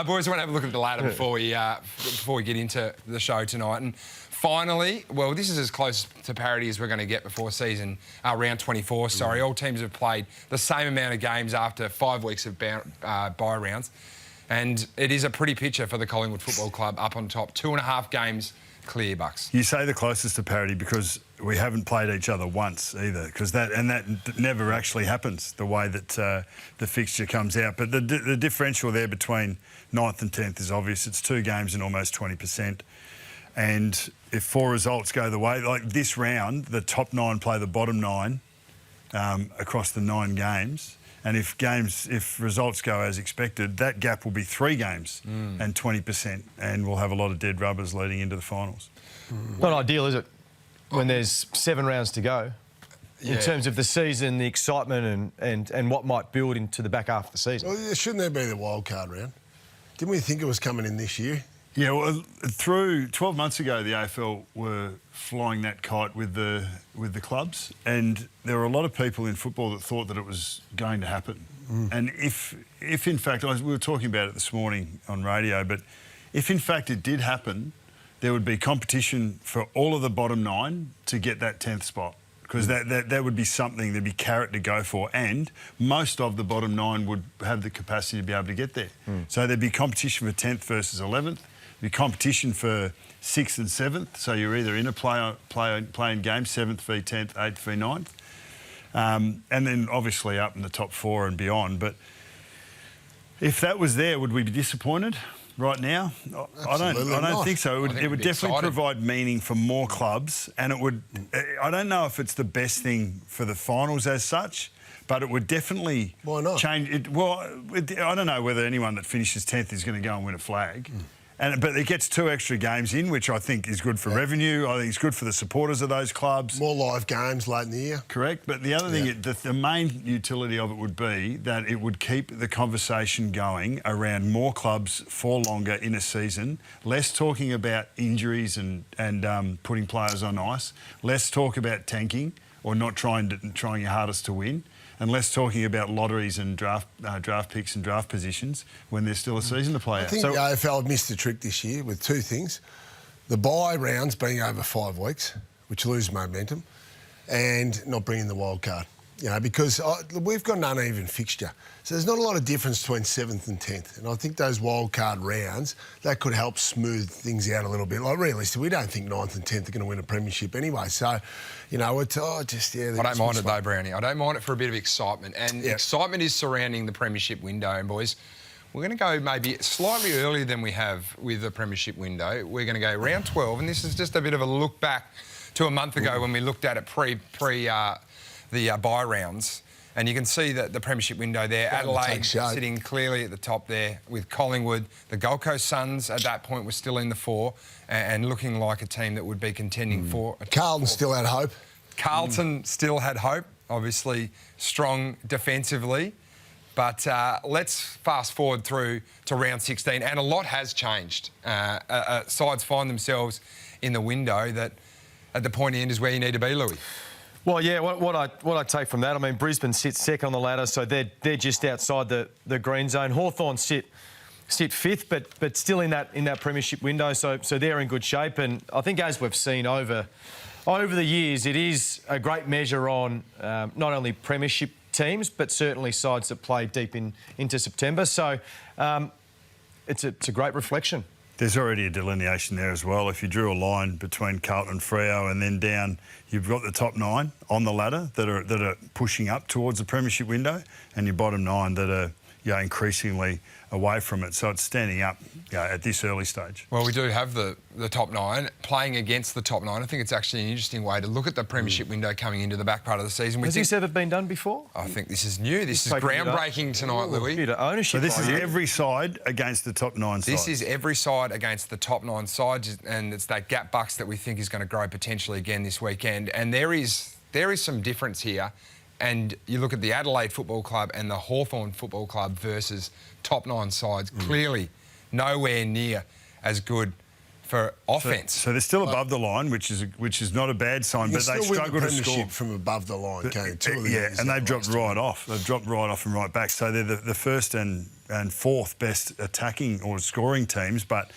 Boys, I want to have a look at the ladder before we get into the show tonight. And finally, well, this is as close to parity as we're going to get before season, round 24, sorry. All teams have played the same amount of games after 5 weeks of bye rounds. And it is a pretty picture for the Collingwood Football Club up on top. 2.5 games clear, Bucks. You say the closest to parity because we haven't played each other once either, because that never actually happens the way that the fixture comes out. But the differential there between 9th and 10th is obvious. It's 2 games and almost 20%. And if 4 results go the way, like this round, the top 9 play the bottom 9 across the 9 games. And if results go as expected, that gap will be 3 games and 20%, and we'll have a lot of dead rubbers leading into the finals. Not ideal, is it? When there's 7 rounds to go, in terms of the season, the excitement, and what might build into the back half of the season. Well, shouldn't there be the wild card round? Didn't we think it was coming in this year? Yeah, well, through 12 months ago, the AFL were flying that kite with the clubs, and there were a lot of people in football that thought that it was going to happen. And if in fact, we were talking about it this morning on radio, but if in fact it did happen, there would be competition for all of the bottom 9 to get that 10th spot, because that would be something, there'd be carrot to go for, and most of the bottom 9 would have the capacity to be able to get there. So there'd be competition for 10th versus 11th. The competition for 6th and 7th, so you're either in a playing game, 7th v 10th, 8th v 9th, and then obviously up in the top 4 and beyond. But if that was there, would we be disappointed right now? I don't think so. It would definitely provide meaning for more clubs, and it would. I don't know if it's the best thing for the finals as such, but it would definitely change it. Well, I don't know whether anyone that finishes 10th is going to go and win a flag. But it gets 2 extra games in, which I think is good for revenue. I think it's good for the supporters of those clubs. More live games late in the year. Correct. But the other thing, the main utility of it would be that it would keep the conversation going around more clubs for longer in a season, less talking about injuries and putting players on ice, less talk about tanking or not trying your hardest to win, and less talking about lotteries and draft picks and draft positions when there's still a season to play out. I think the AFL have missed the trick this year with 2 things. The bye rounds being over 5 weeks, which lose momentum, and not bringing the wild card. You know, because we've got an uneven fixture. So there's not a lot of difference between 7th and 10th. And I think those wild card rounds, that could help smooth things out a little bit. Like, realistically, we don't think 9th and 10th are going to win a premiership anyway. So, you know, it's I don't mind it though, Brownie. I don't mind it for a bit of excitement. And excitement is surrounding the premiership window. And, boys, we're going to go maybe slightly earlier than we have with the premiership window. We're going to go round 12. And this is just a bit of a look back to a month ago when we looked at it pre the bye rounds, and you can see that the premiership window there, Adelaide sitting clearly at the top there with Collingwood. The Gold Coast Suns at that point were still in the 4 and looking like a team that would be contending for... Carlton still had hope. Carlton still had hope, obviously strong defensively. But let's fast forward through to round 16, and a lot has changed. Sides find themselves in the window that at the pointy end is where you need to be, Louis. Well, yeah, what I take from that, I mean, Brisbane sits second on the ladder, so they're just outside the green zone. Hawthorn sit 5th, but still in that premiership window, so they're in good shape. And I think as we've seen over the years, it is a great measure on not only premiership teams, but certainly sides that play deep into September. So it's a great reflection. There's already a delineation there as well. If you drew a line between Carlton and Freo and then down, you've got the top 9 on the ladder that are pushing up towards the premiership window, and your bottom 9 that are increasingly away from it. So it's standing up at this early stage. Well, we do have the top 9 playing against the top 9. I think it's actually an interesting way to look at the premiership window coming into the back part of the season. Has this ever been done before? I think this is new. This is groundbreaking tonight, Louis. Bit of ownership. So this is every side against the top 9 sides. This is every side against the top 9 sides, and it's that gap bucks that we think is going to grow potentially again this weekend. And there is some difference here. And you look at the Adelaide Football Club and the Hawthorn Football Club versus top 9 sides, clearly nowhere near as good for offence. So they're still above the line, which is not a bad sign, but they struggle to score from above the line. And they've dropped right off. They've dropped right off and right back. So they're the first and and fourth best attacking or scoring teams, but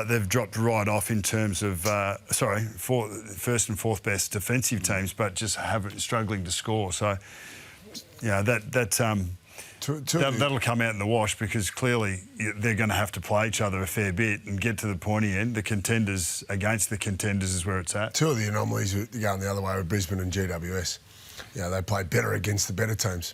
they've dropped right off in terms of first and fourth best defensive teams, but just struggling to score. So, that'll come out in the wash, because clearly they're going to have to play each other a fair bit and get to the pointy end. The contenders against the contenders is where it's at. Two of the anomalies going the other way were Brisbane and GWS. They played better against the better teams.